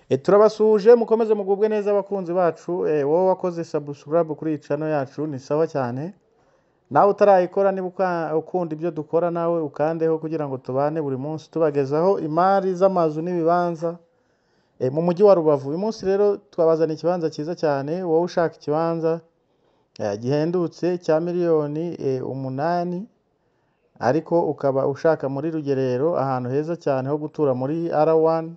Turabasuhuje mukomeze mugubwe neza abakunzi bacu, wowe wakoze subscribe kuri iyi channel yacu ni sawa cyane. Nawe utarayikora niba ukunda ibyo dukora nawe ukandeho kugira ngo tubane buri munsi tubagezaho imari z'amazu n'ibibanza mu mujyi wa Rubavu. Uyu munsi rero twabazana ikibanza cyiza cyane, wowe ushaka ikibanza gihendutse cya miliyoni 8 ariko ukaba ushaka muri Rugerero ahantu heza cyane ho gutura muri R1.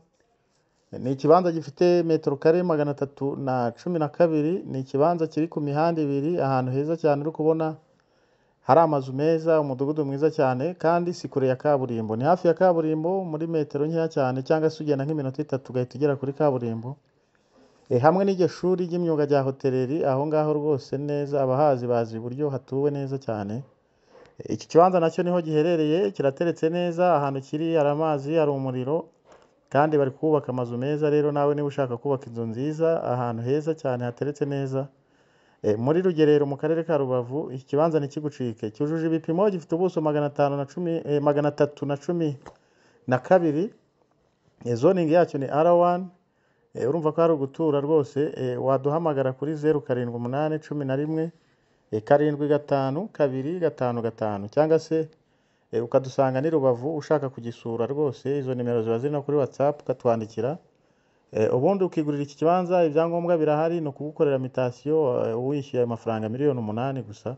Ni ikibanza gifite metero kare 312, ni ikibanza kiri ku mihanda ibiri ahantu heza cyane uri kubona hari amazu meza, umudugudu mwiza cyane kandi si kure ya kaburimbo. Ni hafi ya kaburimbo muri metero nkeya cyane, cyangwa se ugenda nk'iminota 3 ugahita ugera kuri kaburimbo. Hamwe n'iryo shuri ry'imyuga rya hoteleri aho ngaho rwose neza, abahazi bazi uburyo hatuwe neza cyane. Iki kibanza nacyo niho giherereye, kirateretse neza, ahantu kiri hari amazi, hari umuriro kandi bari kubaka amazu meza. Rero nawe niba ushaka kubaka inzu nziza ahantu heza cyane hateretse neza muri Rugerero mu karere ka Rubavu, iki kibanza nikigucike. Cyujuje ibipimo, gifite ubuso 312, zoning yacyo ni R1. Urumva ko hari ugutura rwose. Waduhamagara kuri 0781 11 75255 cyangwa se ukadusanga ni Rubavu ushaka kugisura rwose. Izo nimero ziba ziri no kuri WhatsApp ukatwandikira, ubundi ukigurira iki kibanza. Ibyangombwa birahari, no kugukorera mutation wishyuye amafaranga miliyoni 8 gusa.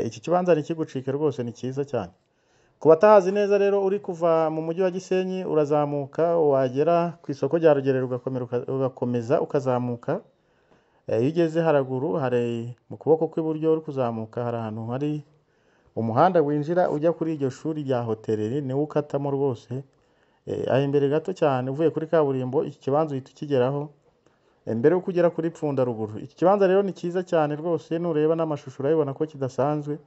Iki kibanza nikigucike rwose, ni cyiza cyane. Ku batahazi neza rero, uri kuva mu mujyi wa Gisenyi urazamuka wagera ku isoko rya Rugerero ugakomeza ukazamuka. Iyo ugeze haraguru hari mu kuboko kw'iburyo uri kuzamuka, hari ahantu hari umuhanda winjira ujya kuri iryo shuri rya hoteleri, niwo ukatamo rwose. Aho imbere gato cyane uvuye kuri kaburimbo, iki kibanza uhita ukigeraho mbere yo kugera kuri Pfunda ruguru. Iki kibanza rero ni cyiza cyane rwose, nureba n'amashusho urabibona ko kidasanzwe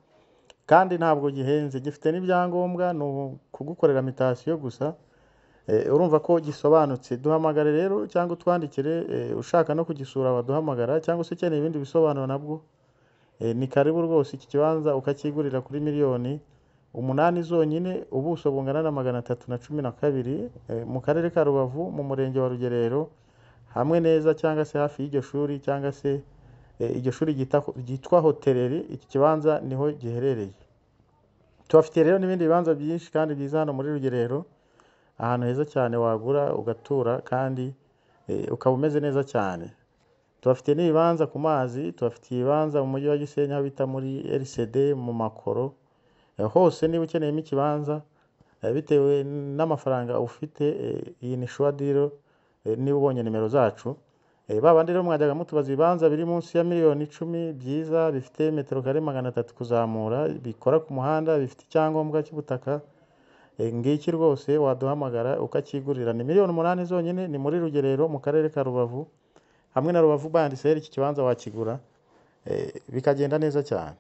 kandi ntabwo gihenze, gifite n'ibyangombwa, no kugukorera mutation gusa. Urumva ko gisobanutse. Duhamagare rero cyangwa utwandikire, ushaka no kugisura waduhamagara, cyangwa se ukeneye ibindi bisobanuro nabwo ni karibu rwose. Iki kibanza ukakigurira kuri miliyoni 8 zonyine, ubuso bungana na 312 mu karere ka Rubavu mu murenge wa Rugerero, hamwe neza cyangwa se hafi y'iryo shuri, cyangwa se iryo shuri ryitwa hoteleri. Iki kibanza niho giherereye. Tubafitiye rero n'ibindi bibanza byinshi kandi byiza hano muri Rugerero, ahantu heza cyane wagura ugatura kandi ukaba umeze neza cyane. Tubafitiye n'ibibanza ku mazi, tubafitiye ibibanza mu mujyi wa Gisenyi aho bita muri LCD mu makoro. Hose niba ukeneyemo ikibanza bitewe n'amafaranga ufite, iyi ni sure deal. Niba ubonye nimero zacu, babandi rero mwajyaga mutubaza ibibanza biri munsi ya miliyoni 10 byiza, bifite metero kare 300 kuzamura, bikora ku muhanda, bifite icyangombwa cy'ubutaka, ngiki rwose waduhamagara ukakigurira. Ni miliyoni 8 zonyine, ni muri Rugerero mu karere ka Rubavu, hamwe na Rubavu Bandiseri. Iki kibanza wakigura bikagenda neza cyane.